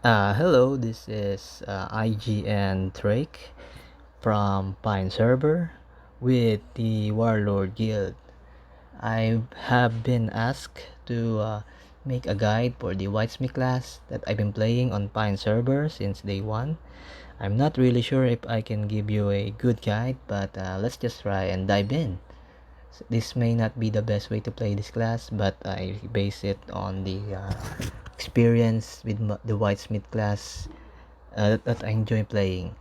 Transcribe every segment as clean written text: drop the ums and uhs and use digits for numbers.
Hello, this is IGN Trake from Pine Server with the Warlord Guild. I have been asked to make a guide for the Whitesmith class that I've been playing on Pine Server since day one. I'm not really sure if I can give you a good guide, but let's just try and dive in. This may not be the best way to play this class, but I base it on the experience with the Whitesmith class that I enjoy playing.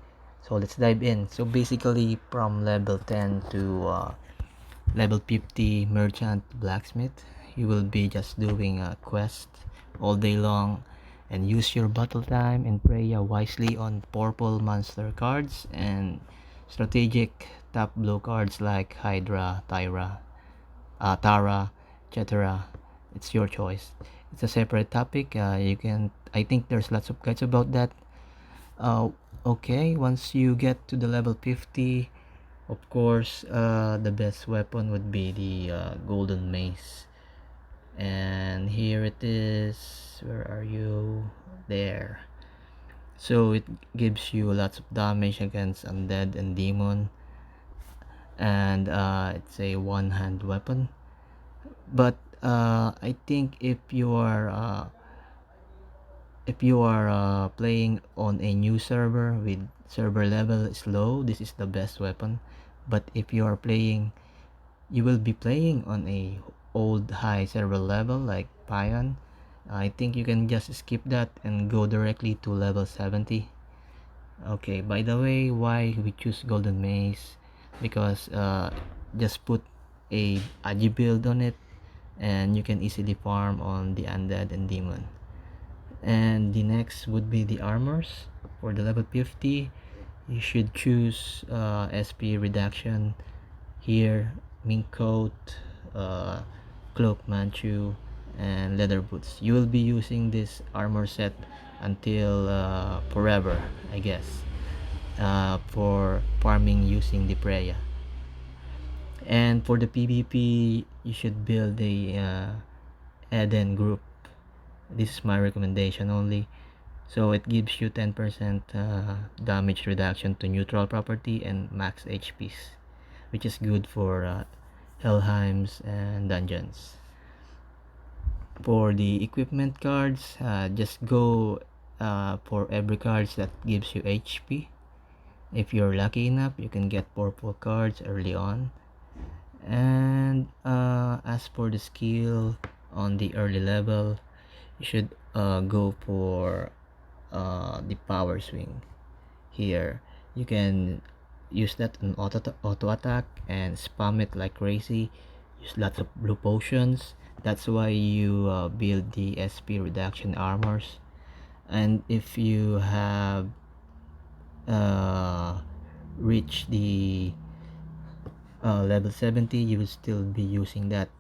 So let's dive in. So basically, from level 10 to level 50 merchant blacksmith, you will be just doing a quest all day long and use your battle time and pray wisely on purple monster cards and strategic top blue cards like Hydra, Tara, etc. It's your choice. It's a separate topic. I think there's lots of guides about that. uh, okay, once you get to the level 50, of course, the best weapon would be the golden mace. And here it is. Where are you? There. So it gives you lots of damage against undead and demon, and it's a one-hand weapon. But I think if you are playing on a new server with server level is low, this is the best weapon. But if you will be playing on a old high server level like Payon, I think you can just skip that and go directly to level 70. Okay, by the way, why we choose golden mace? Because just put a agi build on it and you can easily farm on the undead and demon. And the next would be the armors. For the level 50, you should choose SP reduction here, mink coat, uh, cloak manchu, and leather boots. You will be using this armor set until forever, I guess, for farming using the Preya. And for the PvP, you should build a Eden group. This is my recommendation only. So it gives you 10% damage reduction to neutral property and max HPs, which is good for Helheims and dungeons. For the equipment cards, just go for every cards that gives you HP. If you're lucky enough, you can get purple cards early on. And as for the skill on the early level, you should go for the power swing. Here you can use that on auto attack and spam it like crazy. Use lots of blue potions. That's why you build the SP reduction armors. And if you have uh, reached the level 70, you will still be using that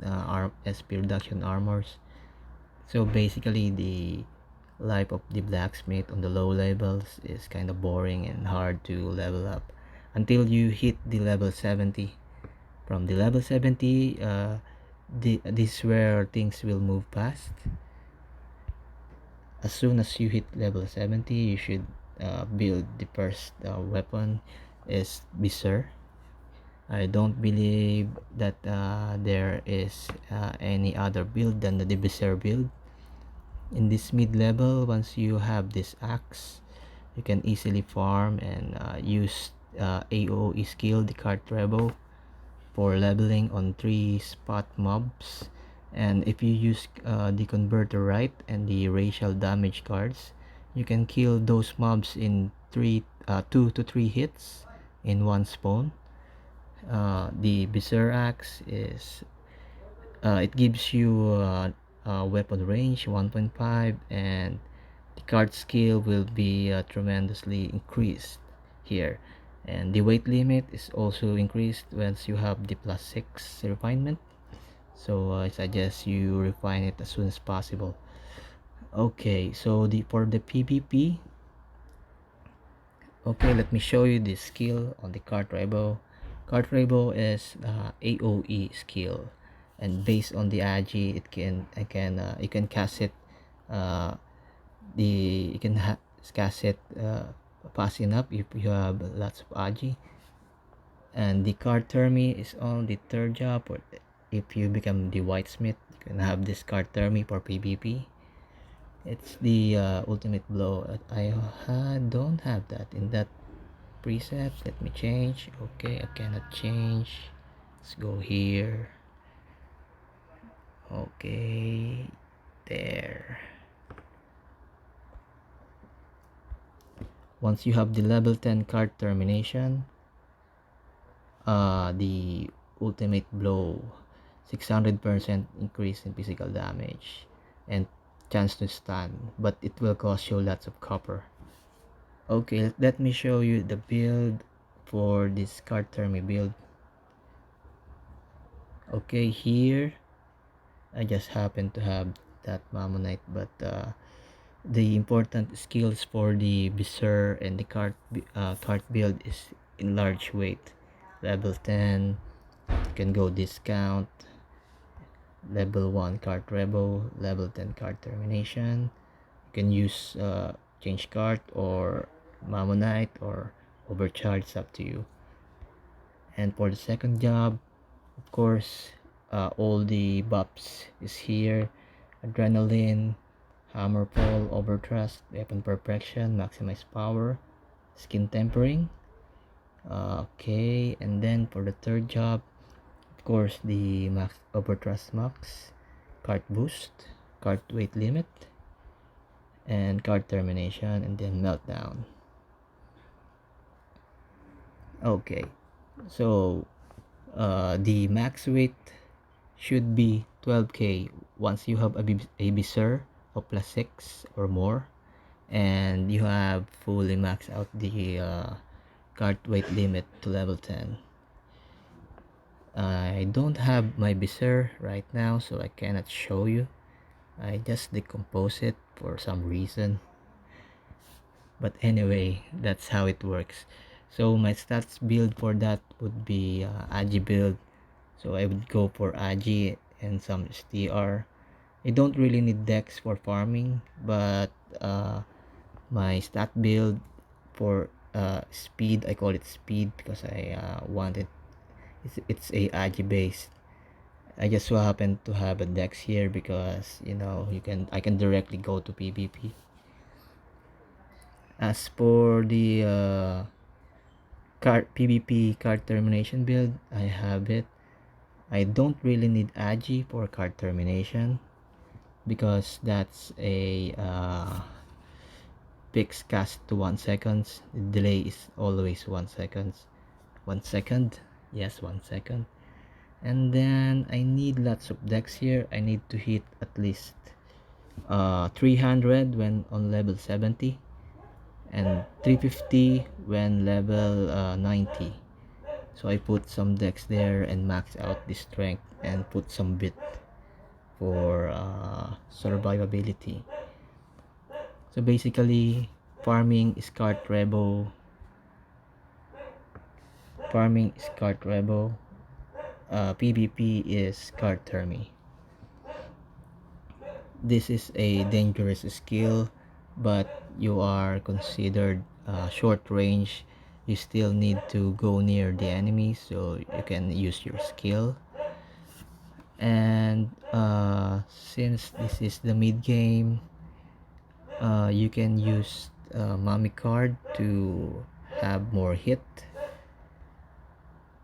SP reduction armors. So basically, the life of the blacksmith on the low levels is kind of boring and hard to level up until you hit the level 70. From the level 70, this is where things will move fast. As soon as you hit level 70, you should build the first weapon is Beser. I don't believe that there is any other build than the Beser build. In this mid level, once you have this axe, you can easily farm and use AOE skill, the card treble, for leveling on 3 spot mobs. And if you use the converter right and the racial damage cards, you can kill those mobs in 2 to 3 hits in one spawn. The Beser axe is it gives you weapon range 1.5, and the card skill will be tremendously increased here. And the weight limit is also increased once you have the +6 refinement. So I suggest you refine it as soon as possible. Okay, so for the PvP, okay, let me show you the skill on the card rainbow. Card rainbow is AOE skill, and based on the agi, you can cast it uh, you can cast it fast enough if you have lots of agi. And the card thermi is on the third job, or if you become the Whitesmith, you can have this card thermi for PvP. It's the ultimate blow. I don't have that in that preset. Let me change. Okay, I cannot change. Let's go here. Okay, there. Once you have the level 10 card termination, the ultimate blow, 600% increase in physical damage and chance to stun, but it will cost you lots of copper. Okay, let me show you the build for this card termi build. Okay, here I just happen to have that Mammonite, but the important skills for the Visor and the cart build is in large weight. Level 10, you can go discount. Level 1 cart rebel, level 10 cart termination. You can use change cart or Mammonite or overcharge, it's up to you. And for the second job, of course, all the buffs is here. Adrenaline, hammer pull, overthrust, weapon perfection, maximize power, skin tempering. Okay, and then for the third job, of course, the max overthrust max, cart boost, cart weight limit, and cart termination, and then meltdown. Okay, so the max weight should be 12k once you have a Visor of plus 6 or more, and you have fully maxed out the cart weight limit to level 10. I don't have my Visor right now, so I cannot show you. I just decompose it for some reason. But anyway, that's how it works. So my stats build for that would be Agi build. So I would go for Agi and some STR. I don't really need Dex for farming, but my stat build for speed, I call it speed because I want it. It's a Agi based. I just so happen to have a Dex here because I can directly go to PvP. As for the PvP card termination build, I have it. I don't really need Agi for card termination because that's a fixed cast to 1 seconds. The delay is always 1 second. 1 second, yes, 1 second. And then I need lots of decks here. I need to hit at least 300 when on level 70 and 350 when level 90. So I put some decks there and max out the strength and put some bit for survivability. So basically, farming is cart rebo. PvP is cart thermi. This is a dangerous skill, but you are considered short range. You still need to go near the enemy so you can use your skill. And since this is the mid game, you can use Mami card to have more hit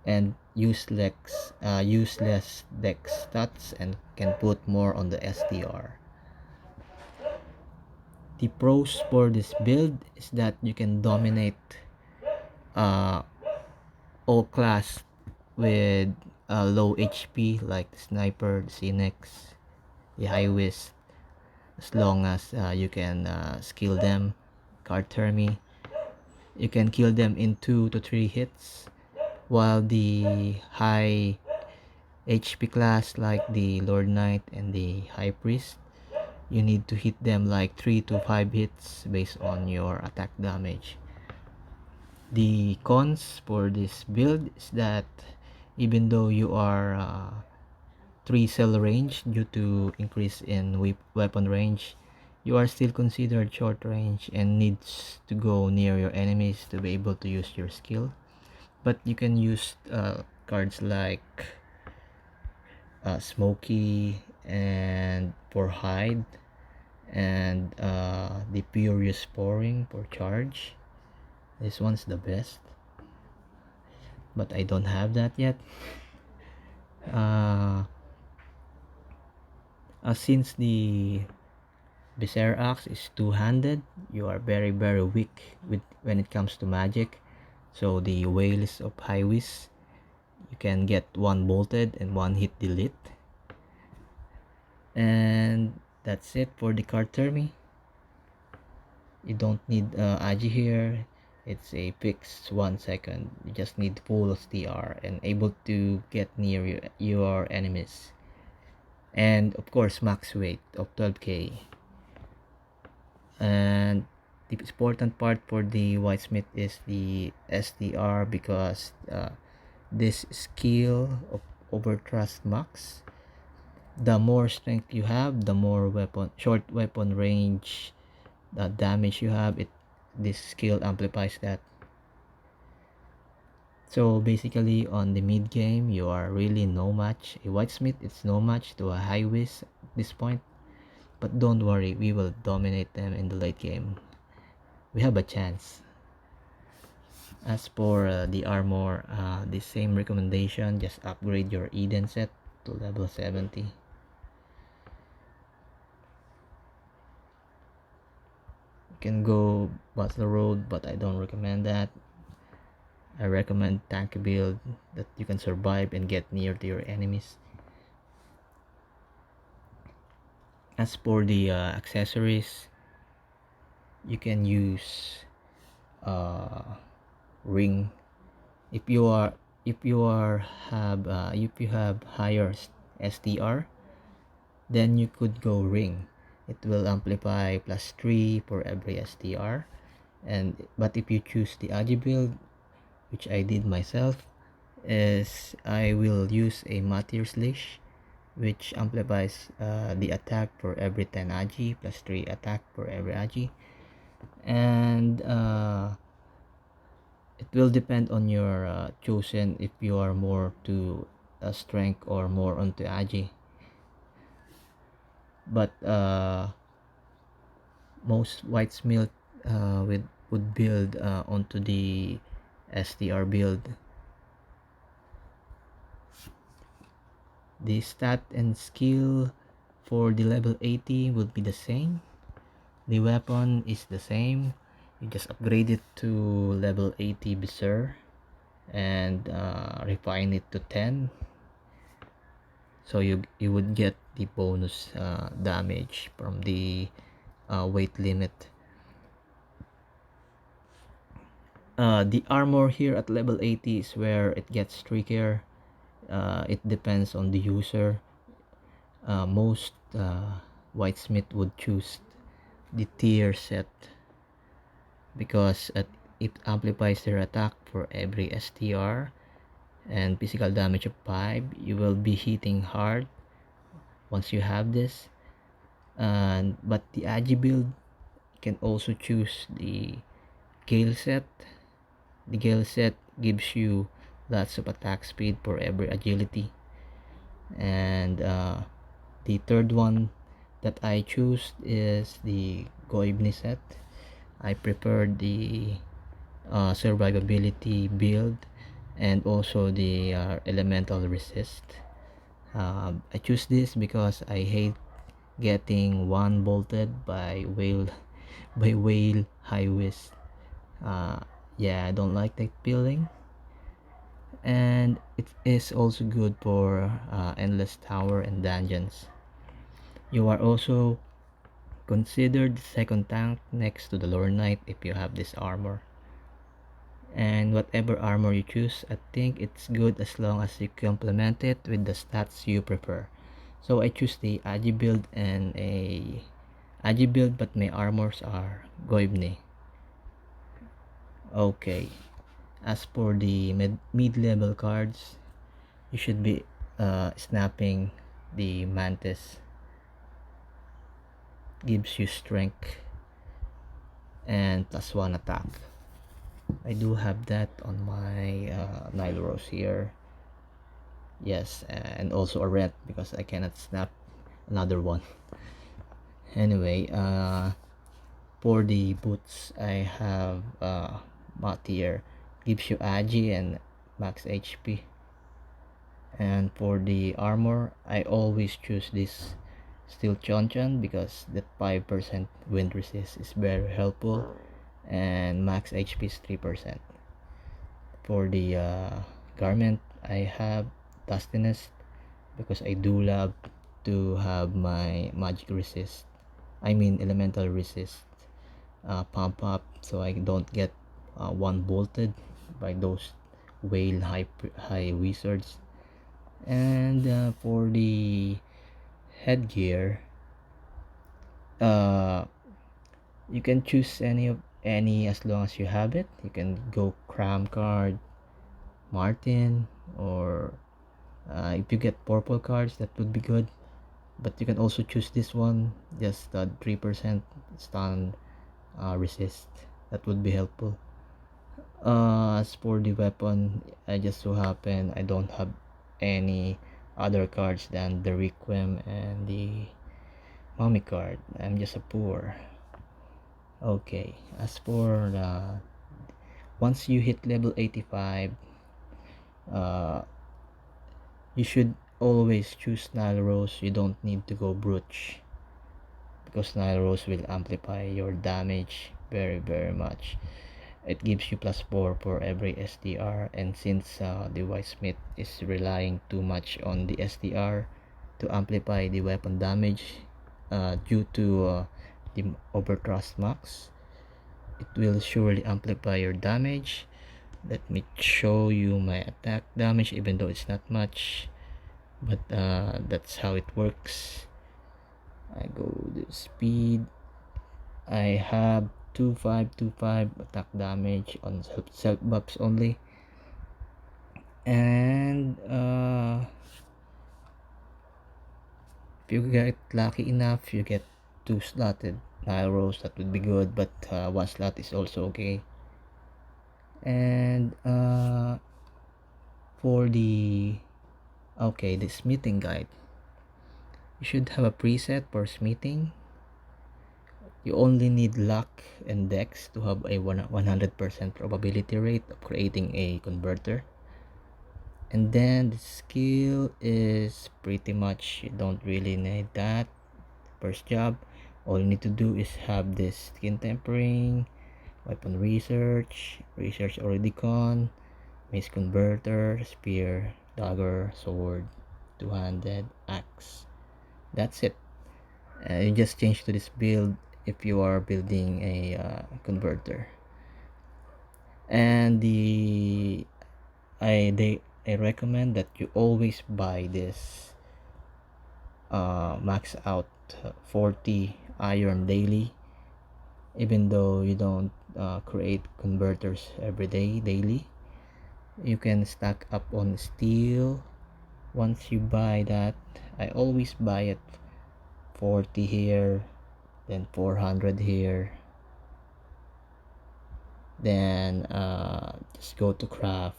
and useless dex stats and can put more on the STR. The pros for this build is that you can dominate uh, all class with low HP like the sniper, the Cinex, the high whiz, as long as you can skill them. Card thermi, you can kill them in 2 to 3 hits, while the high HP class like the Lord Knight and the High Priest, you need to hit them like 3 to 5 hits based on your attack damage. The cons for this build is that even though you are 3 cell range due to increase in weapon range, you are still considered short range and needs to go near your enemies to be able to use your skill. But you can use cards like Smoky and for hide, and the Furious Pouring for charge. This one's the best, but I don't have that yet. Since the Becer Axe is two-handed, you are very weak when it comes to magic. So the Whales of High Whiz, you can get one bolted and one hit delete. And that's it for the card Termi. You don't need Agi here. It's a fixed 1 second. You just need full STR and able to get near your enemies. And of course max weight of 12k. And the important part for the Whitesmith is the STR, because this skill of Overthrust max, the more strength you have, the more short weapon range damage you have. This skill amplifies that. So basically on the mid game, you are really no match. A Whitesmith, it's no match to a High Whiz at this point. But don't worry, we will dominate them in the late game. We have a chance. As for the armor, the same recommendation, just upgrade your Eden set to level 70. You can go Butler Road, but I don't recommend that. I recommend tank build that you can survive and get near to your enemies. As for the accessories, you can use ring. If you have higher STR, then you could go ring. It will amplify +3 for every STR. But if you choose the Agi build, which I did myself, is I will use a Martyr's Leash, which amplifies the attack for every 10 Agi, +3 attack for every Agi. And it will depend on your chosen, if you are more to strength or more onto Agi. But most Whitesmith would build onto the STR build. The stat and skill for the level 80 would be the same. The weapon is the same. You just upgrade it to level 80 Becer and refine it to 10. So you would get the bonus damage from the weight limit. The armor here at level 80 is where it gets trickier. It depends on the user. Most Whitesmith would choose the tier set, because it amplifies their attack for every STR and physical damage of 5. You will be hitting hard once you have this. But the Agi build can also choose the Gale set. The Gale set gives you lots of attack speed for every agility. And the third one that I choose is the Goibni set. I prefer the survivability build and also the elemental resist. I choose this because I hate getting one bolted by whale high whiz. Yeah, I don't like that feeling. And it is also good for endless tower and dungeons. You are also considered the second tank next to the Lord Knight if you have this armor. And whatever armor you choose, I think it's good as long as you complement it with the stats you prefer. So I choose the Agi build and a Agi build, but my armors are Goibni. Okay, as for the mid-level cards, you should be snapping the Mantis. gives you strength and +1 attack. I do have that on my Nile Rose here. Yes, and also a red because I cannot snap another one. Anyway, for the boots I have Mat here, gives you agi and max HP. And for the armor I always choose this steel chanchan because that 5% wind resist is very helpful, and max HP is 3%. For the garment I have dustiness because I do love to have my magic resist, I mean elemental resist, pump up so I don't get one bolted by those whale high wizards. And for the headgear, uh, you can choose any as long as you have it. You can go cram card, Martin, or if you get purple cards that would be good, but you can also choose this one, just 3% stun resist, that would be helpful. As for the weapon, I just so happen I don't have any other cards than the requiem and the mummy card. I'm just a poor. Okay, as for once you hit level 85, uh you should always choose Nile Rose. You don't need to go Brooch because Nile Rose will amplify your damage very much. It gives you +4 for every SDR, and since the Whitesmith is relying too much on the SDR to amplify the weapon damage due to the overthrust max, it will surely amplify your damage. Let me show you my attack damage, even though it's not much, but that's how it works. I go to speed. I have 2525 attack damage on self buffs only, and if you get lucky enough, you get 2 slotted Nile Rose, that would be good, but 1 slot is also okay. And for the smithing guide, you should have a preset for smithing. You only need luck and dex to have a 100% probability rate of creating a converter. And then the skill is pretty much, you don't really need that. First job, all you need to do is have this skin tempering, weapon research already gone, mace converter, spear, dagger, sword, two-handed, axe. That's it. You just change to this build if you are building a converter. And I recommend that you always buy this max out 40 iron daily, even though you don't create converters every day daily. You can stack up on steel. Once you buy that, I always buy it 40 here, then 400 here, then just go to craft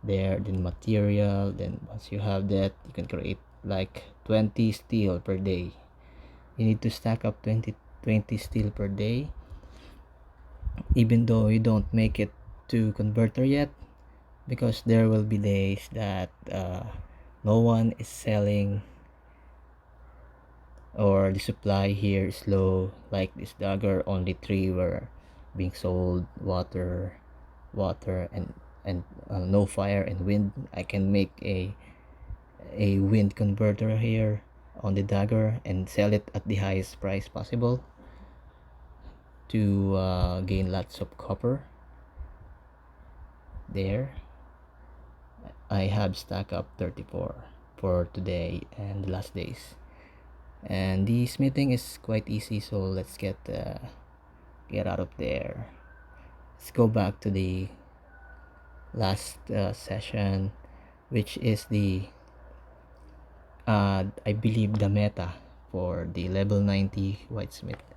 there, then material. Then once you have that, you can create like 20 steel per day. You need to stack up 20 steel per day, even though you don't make it to converter yet, because there will be days that no one is selling, or the supply here is low. Like this dagger, only 3 were being sold. Water and no fire and wind. I can make a wind converter here on the dagger and sell it at the highest price possible to gain lots of copper. There I have stack up 34 for today and the last days. And the smithing is quite easy, so let's get out of there. Let's go back to the last session, which is the I believe the meta for the level 90 Whitesmith.